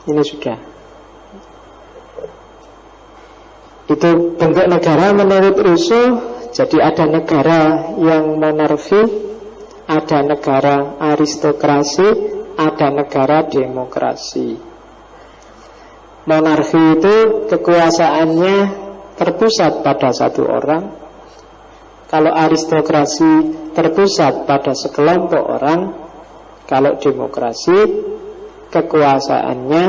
Ini sudah. Itu bentuk negara menurut Rousseau. Jadi ada negara yang monarki, ada negara aristokrasi, ada negara demokrasi. Monarki itu kekuasaannya terpusat pada satu orang. Kalau aristokrasi terpusat pada sekelompok orang. Kalau demokrasi kekuasaannya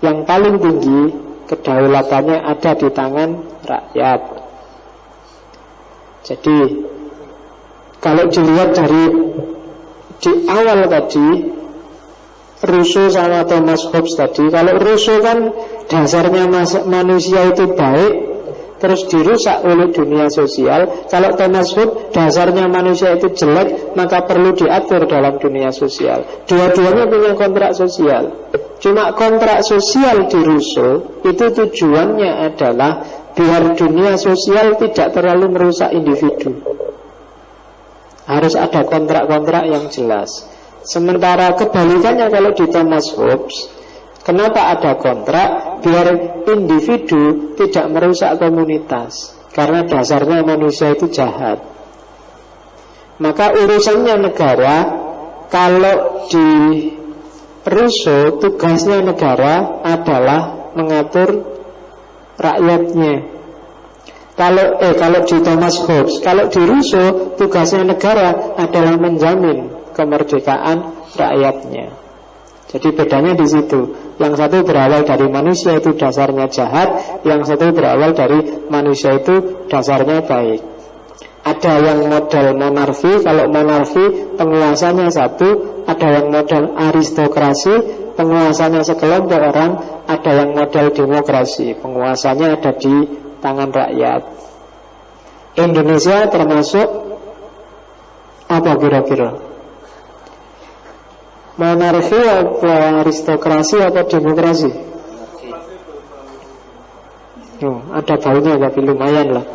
yang paling tinggi, kedaulatannya ada di tangan rakyat. Jadi kalau dilihat dari di awal tadi, Rousseau sama Thomas Hobbes tadi, kalau Rousseau kan dasarnya manusia itu baik, terus dirusak oleh dunia sosial. Kalau Thomas Hobbes dasarnya manusia itu jelek, maka perlu diatur dalam dunia sosial. Dua-duanya punya kontrak sosial. Cuma kontrak sosial di Rousseau itu tujuannya adalah biar dunia sosial tidak terlalu merusak individu. Harus ada kontrak-kontrak yang jelas. Sementara kebalikannya kalau di Thomas Hobbes, kenapa ada kontrak? Biar individu tidak merusak komunitas. Karena dasarnya manusia itu jahat. Maka urusannya negara, kalau di Rousseau tugasnya negara adalah mengatur rakyatnya. Kalau di Thomas Hobbes, kalau di Rousseau tugasnya negara adalah menjamin kemerdekaan rakyatnya. Jadi bedanya di situ. Yang satu berawal dari manusia itu dasarnya jahat, yang satu berawal dari manusia itu dasarnya baik. Ada yang model monarki, kalau monarki penguasanya satu. Ada yang model aristokrasi, penguasanya sekelompok orang. Ada yang model demokrasi, penguasanya ada di tangan rakyat. Indonesia termasuk apa kira-kira? Monarki apa aristokrasi apa demokrasi? Ada baunya tapi lumayan lah.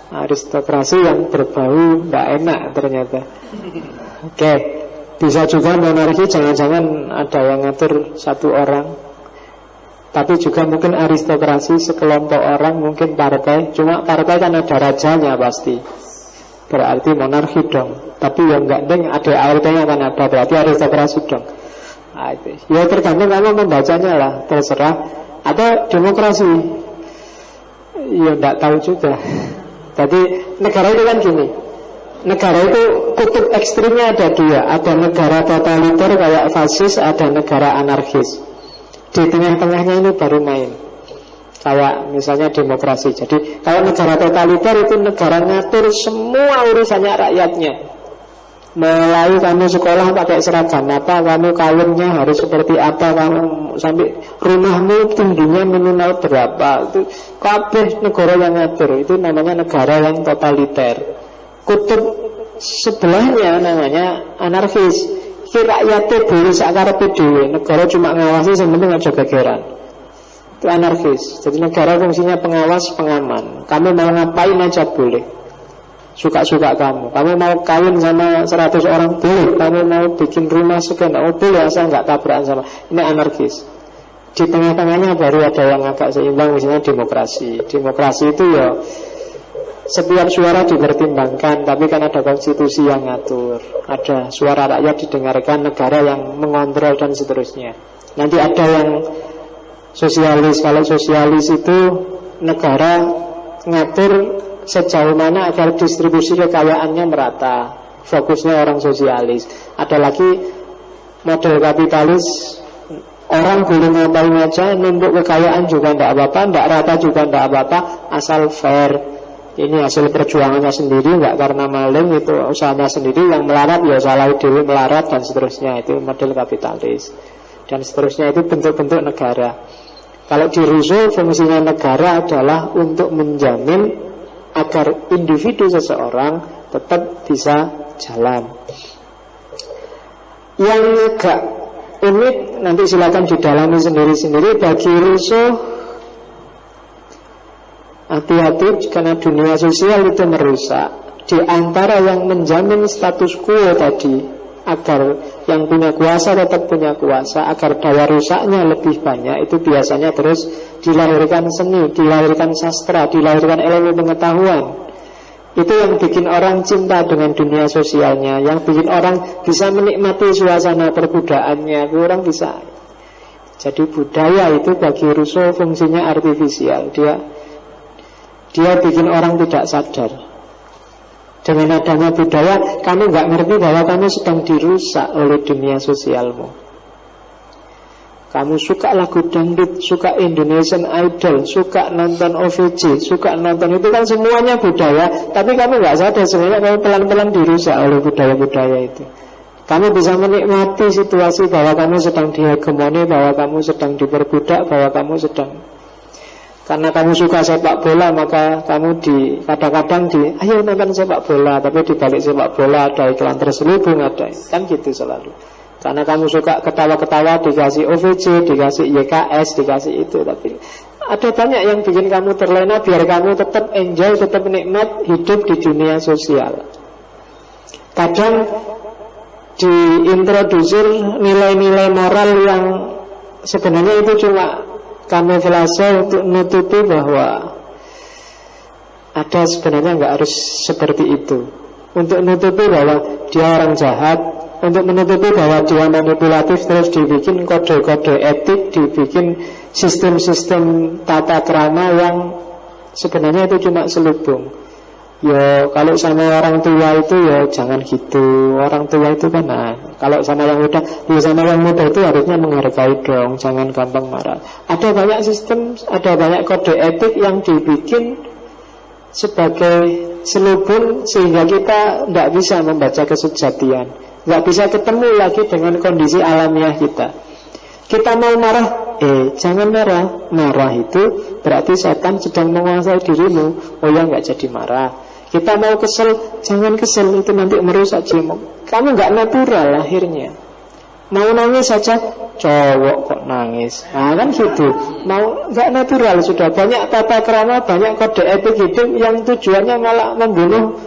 Aristokrasi yang berbau tidak enak ternyata. Oke. Bisa juga monarki jangan-jangan ada yang ngatur satu orang. Tapi juga mungkin aristokrasi sekelompok orang, mungkin partai. Cuma partai kan ada rajanya pasti. Berarti monarki dong. Tapi yang enggak deng, ada ART-nya kan ada, berarti aristokrasi dong. Ya tergantung kamu membacanya lah, terserah. Atau demokrasi, ya enggak tahu juga. Jadi negara itu kan gini, negara itu kutub ekstrimnya ada dua. Ada negara totaliter kayak fasis, ada negara anarkis. Di tengah-tengahnya ini baru main, kayak misalnya demokrasi. Jadi kalau negara totaliter itu negara ngatur semua urusannya rakyatnya. Mulai kamu sekolah pakai seragam apa, kamu kawinnya harus seperti apa, kamu sampai rumahmu tingginya minimal berapa, itu kabeh negara yang ngatur. Itu namanya negara yang totaliter. Kutub sebelahnya namanya anarkis. Ki rakyatnya boleh sakarepe dhewe, negara cuma ngawasi sing penting aja gegeran. Itu anarkis. Jadi negara fungsinya pengawas, pengaman. Kamu mau ngapain aja boleh, suka-suka kamu. Kamu mau kawin sama 100 orang boleh. Kamu mau bikin rumah sekian boleh, asal nggak tabrakan sama. Ini anarkis. Di tengah-tengahnya baru ada yang agak seimbang, misalnya demokrasi. Demokrasi itu ya setiap suara dipertimbangkan, tapi kan ada konstitusi yang ngatur, ada suara rakyat didengarkan, negara yang mengontrol dan seterusnya. Nanti ada yang sosialis. Kalau sosialis itu negara ngatur sejauh mana agar distribusi kekayaannya merata, fokusnya orang sosialis. Ada lagi model kapitalis, orang boleh ngapain aja, numpuk kekayaan juga tidak apa-apa, tidak rata juga tidak apa-apa, asal fair. Ini hasil perjuangannya sendiri, nggak karena maling, itu usahanya sendiri. Yang melarat ya salah dewi melarat dan seterusnya. Itu model kapitalis dan seterusnya. Itu bentuk-bentuk negara. Kalau di Rousseau fungsinya negara adalah untuk menjamin agar individu seseorang tetap bisa jalan. Yang agak unik nanti silakan didalami sendiri-sendiri. Bagi Rousseau, hati-hati karena dunia sosial itu merusak. Di antara yang menjamin status quo tadi agar yang punya kuasa tetap punya kuasa, agar daya rusaknya lebih banyak, itu biasanya terus dilahirkan seni, dilahirkan sastra, dilahirkan ilmu pengetahuan. Itu yang bikin orang cinta dengan dunia sosialnya, yang bikin orang bisa menikmati suasana perbudaannya. Orang bisa. Jadi budaya itu bagi Rousseau fungsinya artifisial. Dia bikin orang tidak sadar. Dengan adanya budaya, kamu nggak ngerti bahwa kamu sedang dirusak oleh dunia sosialmu. Kamu suka lagu dangdut, suka Indonesian Idol, suka nonton OVJ, suka nonton, itu kan semuanya budaya. Tapi kamu nggak sadar sebenarnya kamu pelan-pelan dirusak oleh budaya-budaya itu. Kamu bisa menikmati situasi bahwa kamu sedang dihegemoni, bahwa kamu sedang diperbudak, bahwa kamu sedang, karena kamu suka sepak bola, maka kamu kadang-kadang ayo nonton sepak bola, tapi di balik sepak bola ada iklan terselubung, ada, kan gitu selalu. Karena kamu suka ketawa-ketawa, dikasih OVJ, dikasih YKS, dikasih itu. Tapi ada banyak yang bikin kamu terlena, biar kamu tetap enjoy, tetap nikmat hidup di dunia sosial. Kadang diintrodusir nilai-nilai moral yang sebenarnya itu cuma kamuflase untuk nutupi bahwa ada sebenarnya nggak harus seperti itu. Untuk nutupi bahwa dia orang jahat, untuk menutupi bahwa dia manipulatif, terus dibikin kode-kode etik, dibikin sistem-sistem tata krama yang sebenarnya itu cuma selubung. Ya kalau sama orang tua itu ya jangan gitu. Orang tua itu kan kalau sama yang muda, ya sama yang muda itu harusnya menghargai dong, jangan gampang marah. Ada banyak sistem, ada banyak kode etik yang dibikin sebagai selubung sehingga kita tidak bisa membaca kesejatian, nggak bisa ketemu lagi dengan kondisi alamiah kita. Kita mau marah, jangan marah. Marah itu berarti setan sedang menguasai dirimu. Oh ya, nggak jadi marah. Kita mau kesel, jangan kesel, itu nanti merusak jiwamu. Kamu nggak natural akhirnya. Mau nangis saja, cowok kok nangis. Nah kan gitu. Mau nggak natural sudah. Banyak tata krama, banyak kode etik hidup yang tujuannya malah membunuh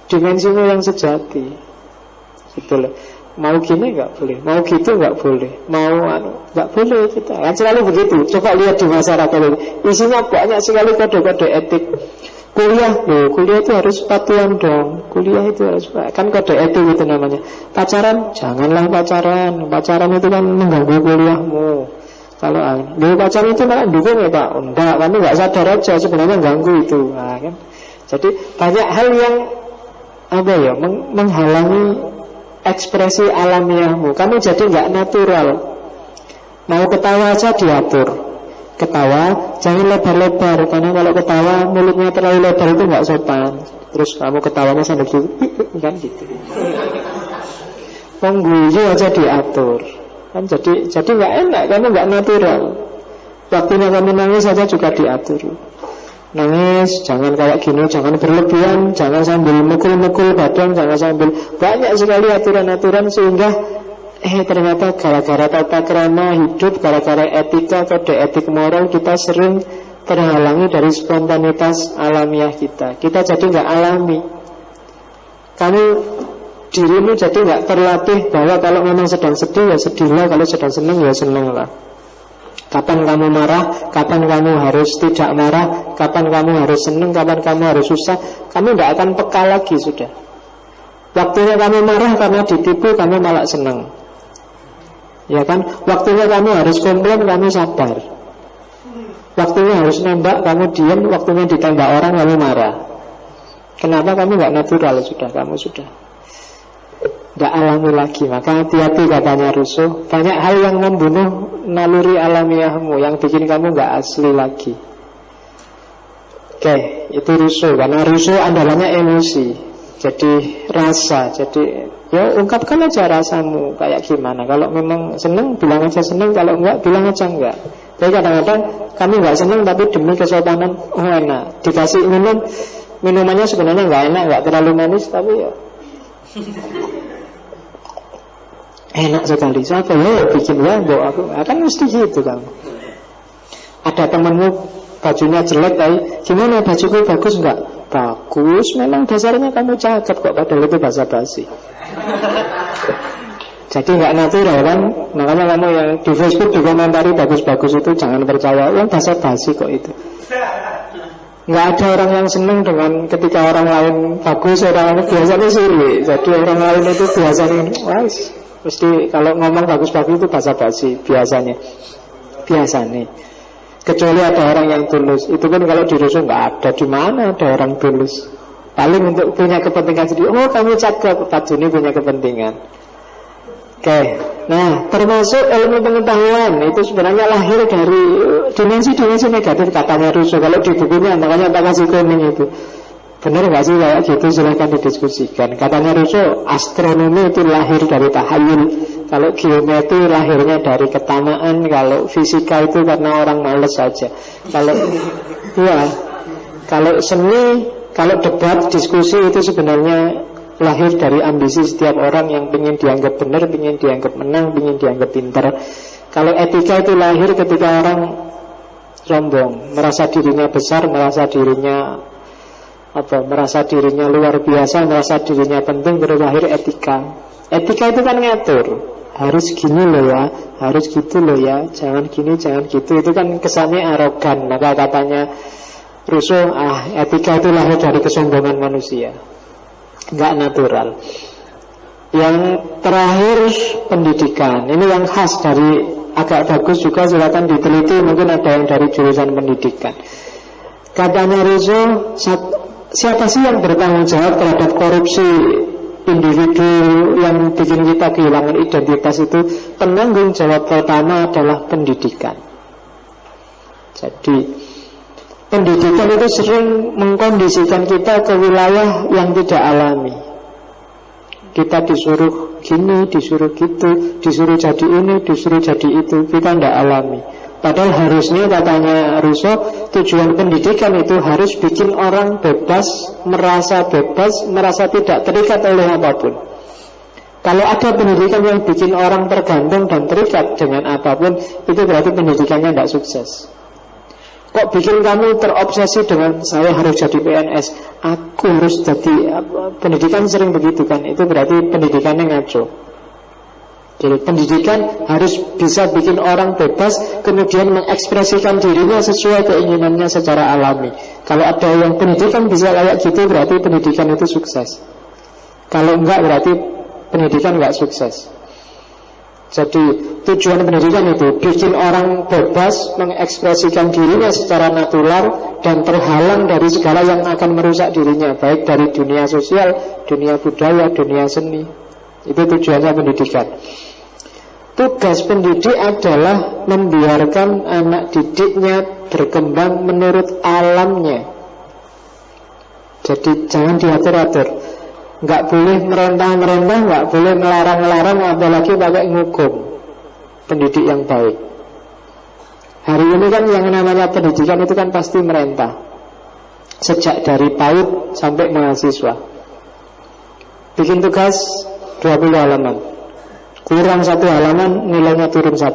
dimensimu yang sejati. Gitu loh. Mau gini nggak boleh, mau gitu nggak boleh, mau nggak boleh kita. Kan selalu begitu. Coba lihat di masyarakat ini, isinya banyak sekali kode-kode etik. Kuliah itu harus patuhan dong. Kuliah itu harus, kan kode etik itu namanya. Pacaran, janganlah pacaran. Pacaran itu kan mengganggu kuliahmu. Kalau pacaran itu malah dukung ya Pak. Enggak, kamu nggak sadar aja sebenarnya ganggu itu. Nah, kan. Jadi banyak hal yang menghalangi ekspresi alamiahmu. Kamu jadi nggak natural. Mau ketawa aja diatur. Ketawa jangan lebar-lebar, karena kalau ketawa mulutnya terlalu lebar itu nggak sopan. Terus kamu ketawanya sambil gitu, kan gitu. Pengguyu aja diatur, kan jadi nggak enak, kamu nggak natural. Waktunya kamu nangis saja juga diatur. Nangis jangan kayak gini, jangan berlebihan, jangan sambil mukul-mukul badan, jangan sambil, banyak sekali aturan-aturan sehingga ternyata gara-gara tata krama hidup, gara-gara etika, kode etik moral, kita sering terhalangi dari spontanitas alamiah kita. Kita jadi nggak alami. Kamu dirimu jadi nggak terlatih bahwa kalau memang sedang sedih ya sedihlah, kalau sedang senang ya senanglah. Kapan kamu marah, kapan kamu harus tidak marah, kapan kamu harus senang, kapan kamu harus susah, kamu nggak akan peka lagi sudah. Waktunya kamu marah karena ditipu, kamu malah senang. Ya kan, waktunya kamu harus komplain, kamu sabar. Waktunya harus nembak, kamu diam. Waktunya ditembak orang, kamu marah. Kenapa? Kamu nggak natural sudah, kamu sudah nggak alami lagi. Maka hati-hati katanya Rousseau. Banyak hal yang membunuh naluri alamiahmu, yang bikin kamu nggak asli lagi. Oke, itu Rousseau. Karena Rousseau andalannya emosi. Jadi rasa, jadi ya ungkapkan aja rasamu kayak gimana. Kalau memang seneng, bilang aja seneng. Kalau enggak, bilang aja enggak. Tapi kadang-kadang kami enggak seneng, tapi demi kesopanan, enak. Dikasih minum, minumannya sebenarnya enggak enak, enggak terlalu manis, tapi ya enak sekali. Siapa ya bikin ya, bawa aku. Kan mesti gitu kan. Ada temanmu bajunya jelek, tapi gimana bajuku bagus enggak? bagus, memang dasarnya kamu cakep kok, padahal itu basa-basi. Jadi nggak natural kan. Makanya kamu yang di Facebook dikomentari bagus-bagus itu jangan percaya, yang basa-basi kok itu. Nggak ada orang yang senang dengan ketika orang lain bagus, orang lain biasanya sirik. Jadi orang lain itu biasanya mesti kalau ngomong bagus-bagus itu basa-basi biasanya. Kecuali ada orang yang tulus. Itu kan kalau di rusuh nggak ada. Di mana ada orang tulus? Paling untuk punya kepentingan sendiri. Oh kamu cakep, Pak Juni punya kepentingan. Oke. Nah, termasuk ilmu pengetahuan itu sebenarnya lahir dari dimensi-dimensi negatif katanya Rousseau. Kalau di bukunya makanya tak kasih kuning itu. Benar nggak sih kayak gitu? Silahkan didiskusikan. Katanya Rousseau, astronomi itu lahir dari tahayul. Kalau geometri lahirnya dari ketamaan. Kalau fisika itu karena orang males saja. Kalau seni, kalau debat, diskusi itu sebenarnya lahir dari ambisi setiap orang yang ingin dianggap benar, ingin dianggap menang, ingin dianggap pintar. Kalau etika itu lahir ketika orang sombong, merasa dirinya besar, merasa dirinya luar biasa, merasa dirinya penting, baru lahir etika. Etika itu kan ngatur, harus gini loh ya, harus gitu loh ya, jangan gini, jangan gitu. Itu kan kesannya arogan. Maka katanya Rousseau, etika itu lahir dari kesombongan manusia, nggak natural. Yang terakhir pendidikan. Ini yang khas dari, agak bagus juga, silakan diteliti. Mungkin ada yang dari jurusan pendidikan. Katanya Rousseau, siapa sih yang bertanggung jawab terhadap korupsi individu yang bikin kita kehilangan identitas itu? Penanggung jawab pertama adalah pendidikan. Jadi pendidikan itu sering mengkondisikan kita ke wilayah yang tidak alami. Kita disuruh gini, disuruh gitu, disuruh jadi ini, disuruh jadi itu. Kita tidak alami. Padahal harusnya katanya Rousseau, tujuan pendidikan itu harus bikin orang bebas, merasa tidak terikat oleh apapun. Kalau ada pendidikan yang bikin orang tergantung dan terikat dengan apapun, itu berarti pendidikannya tidak sukses. Kok bikin kamu terobsesi dengan saya harus jadi PNS, aku harus jadi pendidikan sering begitu kan? Itu berarti pendidikannya ngaco. Jadi pendidikan harus bisa bikin orang bebas, kemudian mengekspresikan dirinya sesuai keinginannya secara alami. Kalau ada yang pendidikan bisa kayak gitu, berarti pendidikan itu sukses. Kalau enggak, berarti pendidikan enggak sukses. Jadi tujuan pendidikan itu bikin orang bebas, mengekspresikan dirinya secara natural dan terhalang dari segala yang akan merusak dirinya, baik dari dunia sosial, dunia budaya, dunia seni. Itu tujuannya pendidikan. Tugas pendidik adalah membiarkan anak didiknya berkembang menurut alamnya. Jadi jangan diatur-atur. Nggak boleh merentah-merentah, nggak boleh melarang-larang, apalagi pakai ngukum. Pendidik yang baik. Hari ini kan yang namanya pendidikan itu kan pasti merentah. Sejak dari PAUD sampai mahasiswa. Bikin tugas 20 halaman, kurang 1 halaman nilainya turun 1.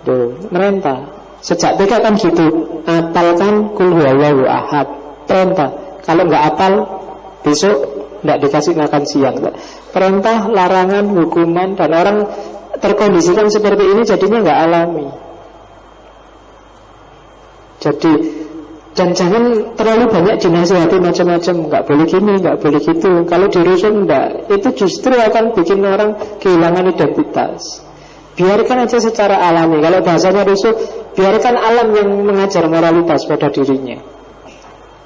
Tuh, merentah. Sejak TK kan gitu, apalkan kul huwallahu ahad, perintah. Kalau nggak apal, besok nggak dikasih makan siang. Perintah, larangan, hukuman, dan orang terkondisikan seperti ini jadinya nggak alami. Jadi, dan jangan terlalu banyak dinasihati macam-macam, nggak boleh gini, nggak boleh gitu. Kalau di Rousseau enggak, itu justru akan bikin orang kehilangan identitas. Biarkan aja secara alami. Kalau bahasanya Rousseau, biarkan alam yang mengajar moralitas pada dirinya.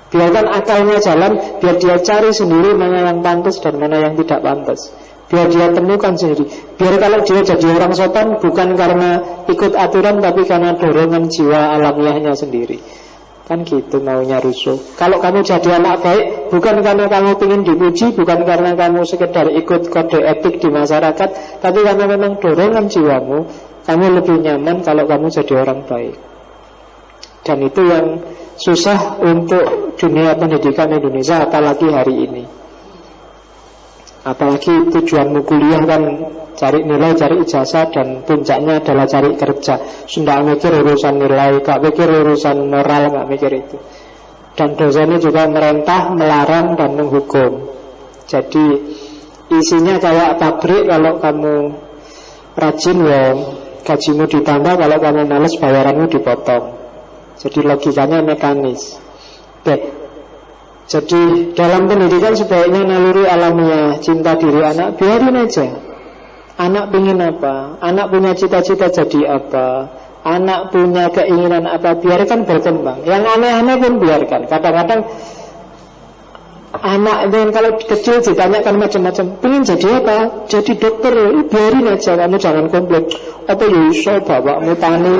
Biarkan akalnya jalan, biar dia cari sendiri mana yang pantas dan mana yang tidak pantas. Biar dia temukan sendiri. Biar kalau dia jadi orang sopan, bukan karena ikut aturan, tapi karena dorongan jiwa alamiahnya sendiri. Kan gitu maunya Rousseau. Kalau kamu jadi anak baik, bukan karena kamu ingin dipuji, bukan karena kamu sekedar ikut kode etik di masyarakat, tapi karena memang dorongan jiwamu, kamu lebih nyaman kalau kamu jadi orang baik. Dan itu yang susah untuk dunia pendidikan Indonesia, apalagi hari ini. Apalagi tujuanmu kuliah kan cari nilai, cari ijazah, dan puncaknya adalah cari kerja. Sudah mikir urusan nilai, gak mikir urusan moral, gak mikir itu. Dan dosennya juga merintah, melarang, dan menghukum. Jadi isinya kayak pabrik. Kalau kamu rajin ya gajimu ditambah, kalau kamu males bayaranmu dipotong. Jadi logikanya mekanis. Oke. Jadi dalam pendidikan sebaiknya naluri alamiah, cinta diri anak, biarin aja. Anak pengen apa? Anak punya cita-cita jadi apa? Anak punya keinginan apa? Biarkan berkembang. Yang aneh-aneh pun biarkan. Kadang-kadang anak itu kalau kecil ditanyakan macam-macam, pengen jadi apa? Jadi dokter. Biarin aja, kamu jangan komplain. Apa ya iso bapakmu tani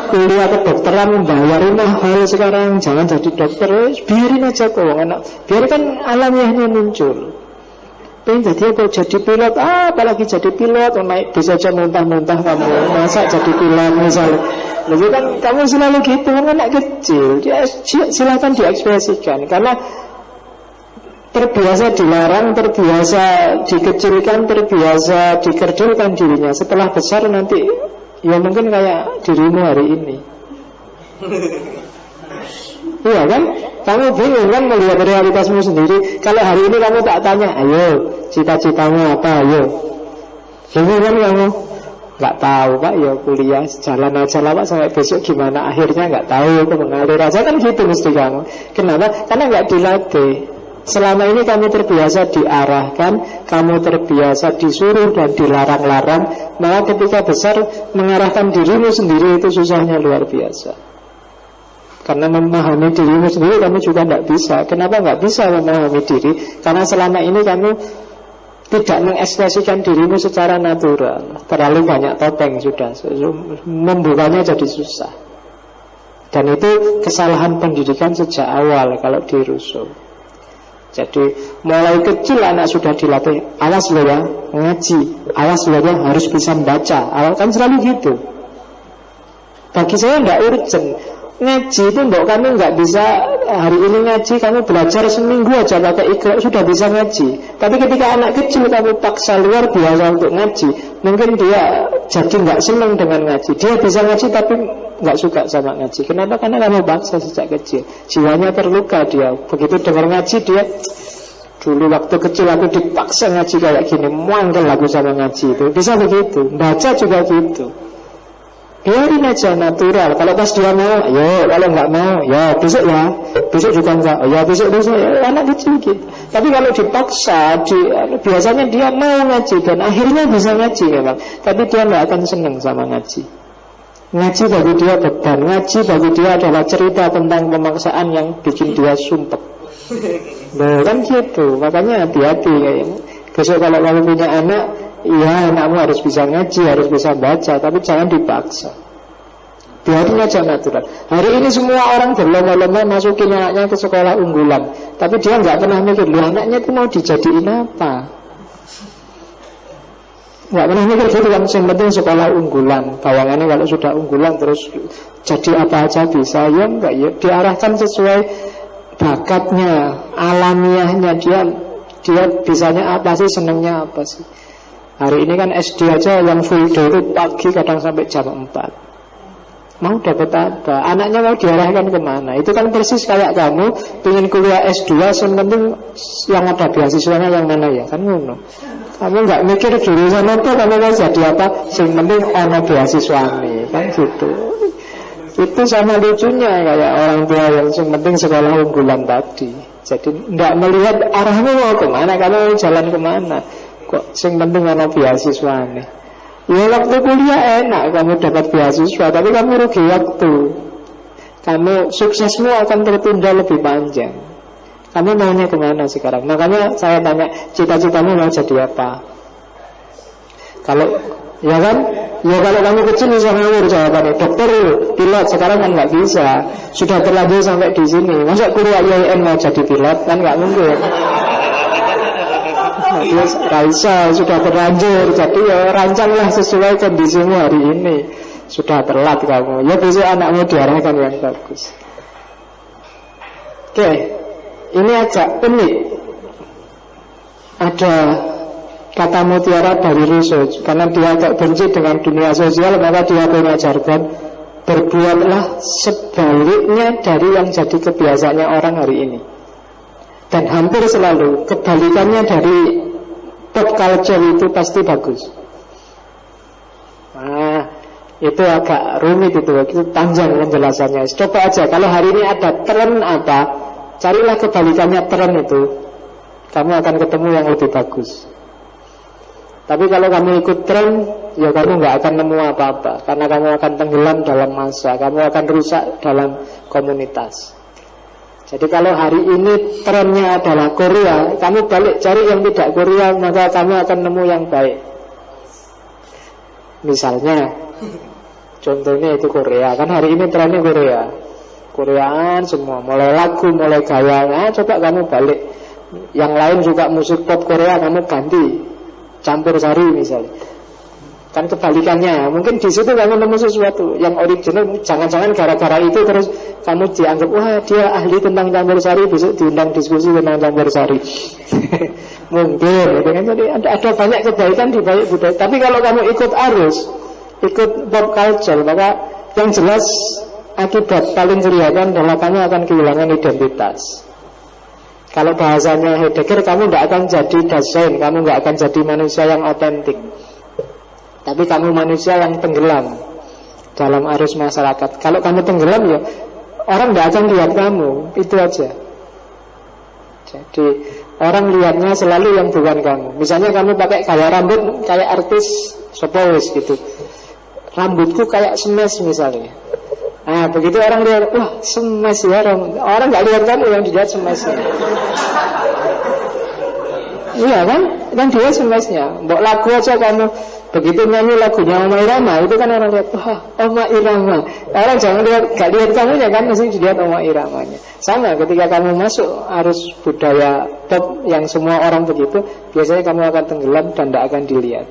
kuliah kedokteran membayarin mahal sekarang, jangan jadi dokter. Biarin aja kok anak. Biarkan alamiahnya muncul. Pengen jadi apa? Jadi pilot. Apalagi jadi pilot, naik bisa aja muntah-muntah kamu. Masa jadi pilot misalnya. Lalu kan kamu selalu gitu, kan anak kecil. Silakan diekspresikan. Karena terbiasa dilarang, terbiasa dikecilkan, terbiasa dikerdilkan dirinya. Setelah besar nanti ya mungkin kayak dirimu hari ini. Iya kan? Kamu bingung kan melihat realitasmu sendiri. Kalau hari ini kamu tak tanya, ayo cita-citamu apa, ayo. Bingung kan kamu? Gak tahu Pak, ya kuliah jalan aja lah Pak, sampai besok gimana akhirnya gak tahu, itu mengalir aja kan gitu mesti kamu. Kenapa? Karena gak dilatih. Selama ini kamu terbiasa diarahkan, kamu terbiasa disuruh dan dilarang-larang, maka ketika besar mengarahkan dirimu sendiri itu susahnya luar biasa. Karena memahami dirimu sendiri kamu juga tidak bisa. Kenapa nggak bisa memahami diri? Karena selama ini kamu tidak mengekspresikan dirimu secara natural. Terlalu banyak topeng sudah, membukanya jadi susah. Dan itu kesalahan pendidikan sejak awal kalau di Rousseau. Jadi mulai kecil anak sudah dilatih, awas lo ya ngaji, awas lo ya harus bisa membaca. Awal kan selalu gitu. Bagi saya tidak urgent. Ngaji itu mbok kamu nggak bisa hari ini ngaji, kamu belajar seminggu aja pakai Iqra sudah bisa ngaji. Tapi ketika anak kecil kamu paksa luar biasa untuk ngaji, mungkin dia jadi nggak senang dengan ngaji. Dia bisa ngaji tapi nggak suka sama ngaji. Kenapa? Karena kamu paksa sejak kecil. Jiwanya terluka dia. Begitu dengar ngaji dia, dulu waktu kecil aku dipaksa ngaji kayak gini, muangkel aku sama ngaji itu. Bisa begitu. Baca juga gitu. Biarin aja natural. Kalau pas dia mau, ayo. Kalau nggak mau, ya besok ya. Besok juga enggak, ya besok ya. Anak kecil gitu. Tapi kalau dipaksa, biasanya dia mau ngaji dan akhirnya bisa ngaji memang. Tapi dia nggak akan senang sama ngaji. Ngaji bagi dia beban. Ngaji bagi dia adalah cerita tentang pemaksaan yang bikin dia sumpek. Nah kan gitu. Makanya hati-hati kayaknya. Besok kalau kamu punya anak, iya anakmu harus bisa ngaji, harus bisa baca, tapi jangan dipaksa. Biarin aja natural. Hari ini semua orang berlomba-lomba masukin anaknya ke sekolah unggulan, tapi dia nggak pernah mikir, loh anaknya itu mau dijadiin apa? Nggak pernah mikir gitu kan. Yang penting sekolah unggulan. Bayangannya kalau sudah unggulan terus jadi apa aja bisa. Ya enggak, ya diarahkan sesuai bakatnya, alamiahnya. Dia bisanya apa sih, senangnya apa sih. Hari ini kan SD aja yang full day itu pagi kadang sampai jam 4. Mau dapat apa? Anaknya mau diarahkan kemana? Itu kan persis kayak kamu ingin kuliah S2, yang penting yang ada beasiswanya yang mana ya, kan ngono. Kamu nggak mikir jurusan apa, kamu mau jadi apa? Yang penting ono beasiswa nih, kan gitu. Itu sama lucunya kayak orang tua yang penting sekolah unggulan tadi. Jadi nggak melihat arahmu mau kemana, kamu mau jalan kemana. Kok yang penting ono beasiswa nih. Ya waktu kuliah enak kamu dapat beasiswa, tapi kamu rugi waktu. Kamu suksesmu akan tertunda lebih panjang. Kamu maunya kemana sekarang? Makanya saya tanya, cita-citamu mau jadi apa? Kalau ya kan, ya kalau kamu kecil bisa ngawur jawabannya, dokter, pilot. Sekarang kan nggak bisa, sudah terlanjur sampai di sini. Masa kuliah IAIN mau jadi pilot kan nggak mungkin. Dia Raisa sudah terlanjur. Jadi ya rancanglah sesuai kondisimu hari ini. Sudah telat kamu, ya besok anakmu diarahkan yang bagus. Oke, ini agak unik. Ada kata mutiara dari Rousseau. Karena dia agak benci dengan dunia sosial, maka dia punya jargon berbuatlah sebaliknya dari yang jadi kebiasaannya orang hari ini. Dan hampir selalu kebalikannya dari pop culture itu pasti bagus. Nah, itu agak rumit itu panjang penjelasannya. Coba aja, kalau hari ini ada tren apa, carilah kebalikannya tren itu, kamu akan ketemu yang lebih bagus. Tapi kalau kamu ikut tren, ya kamu nggak akan nemu apa-apa, karena kamu akan tenggelam dalam massa, kamu akan rusak dalam komunitas. Jadi kalau hari ini trennya adalah Korea, kamu balik cari yang tidak Korea, maka kamu akan nemu yang baik. Misalnya, contohnya itu Korea, kan hari ini trennya Korea, Koreaan semua, mulai lagu, mulai gaya. Nah, coba kamu balik, yang lain juga musik pop Korea, kamu ganti, campur sari misalnya. Kan kebalikannya, mungkin di situ kamu nemu sesuatu yang original. Jangan-jangan gara-gara itu terus kamu dianggap, wah dia ahli tentang campur sari, besok diundang diskusi tentang campur sari. Mungkin gitu kan. Jadi ada banyak kebaikan di balik budaya. Tapi kalau kamu ikut arus, ikut pop culture, maka yang jelas akibat paling kelihatan adalah kamu akan kehilangan identitas. Kalau bahasanya Heidegger, kamu tidak akan jadi Dasein, kamu tidak akan jadi manusia yang otentik. Tapi kamu manusia yang tenggelam dalam arus masyarakat. Kalau kamu tenggelam, ya orang tidak akan lihat kamu. Itu aja. Jadi orang lihatnya selalu yang bukan kamu. Misalnya kamu pakai gaya rambut kayak artis sopowis gitu, rambutku kayak smash misalnya. Nah begitu orang lihat, wah smash ya, orang nggak lihat kamu, yang dilihat smashnya. Iya kan? Dan dia smashnya. Mbok lagu aja kamu begitu nyanyi lagunya Oma Irama, itu kan orang lihat, wah Oma Irama. Orang jangan lihat, gak lihat kamunya kan, mesti dilihat Oma Iramanya. Sama ketika kamu masuk arus budaya pop yang semua orang begitu, biasanya kamu akan tenggelam dan tidak akan dilihat.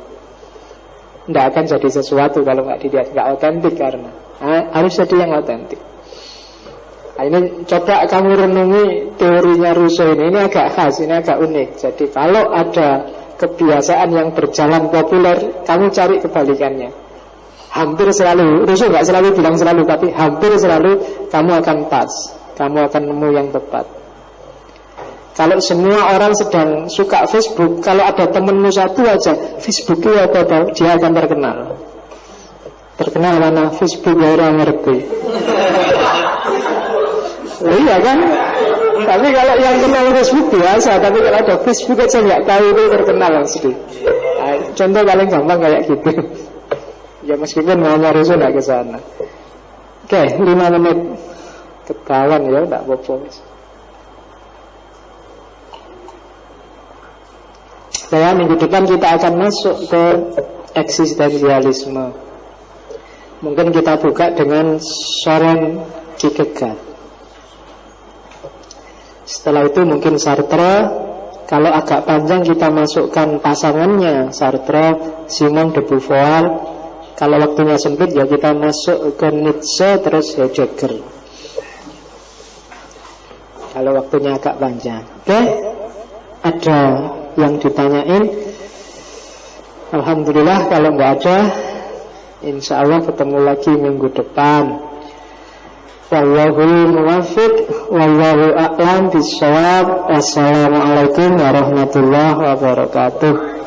Tidak akan jadi sesuatu kalau nggak dilihat, nggak otentik karena harus jadi yang otentik. Nah, ini coba kamu renungi teorinya Rousseau ini agak khas, ini agak unik. Jadi kalau ada kebiasaan yang berjalan populer, kamu cari kebalikannya. Hampir selalu, Rousseau nggak selalu bilang selalu, tapi hampir selalu kamu akan pas, kamu akan nemu yang tepat. Kalau semua orang sedang suka Facebook, kalau ada temenmu satu aja Facebook itu apa, dia akan terkenal. Terkenal mana? Facebook ya orang ngerti. Iya kan? Tapi kalau yang kenal Facebook biasa, tapi kalau ada Facebook aja nggak tahu itu terkenal pasti. Nah, contoh paling gampang kayak gitu. Ya meskipun namanya Rousseau nggak ke sana. Oke, 5 menit ketahuan ya, nggak apa-apa. Saya minggu depan kita akan masuk ke eksistensialisme. Mungkin kita buka dengan Soren Kierkegaard. Setelah itu mungkin Sartre. Kalau agak panjang kita masukkan pasangannya Sartre, Simone de Beauvoir. Kalau waktunya sempit ya kita masuk ke Nietzsche terus Heidegger. Kalau waktunya agak panjang. Oke? Ada yang ditanyain? Alhamdulillah. Kalau nggak ada, insya Allah ketemu lagi minggu depan. Wallahul muwaffiq, wallahu a'lam bishawab. Wassalamualaikum warahmatullahi wabarakatuh.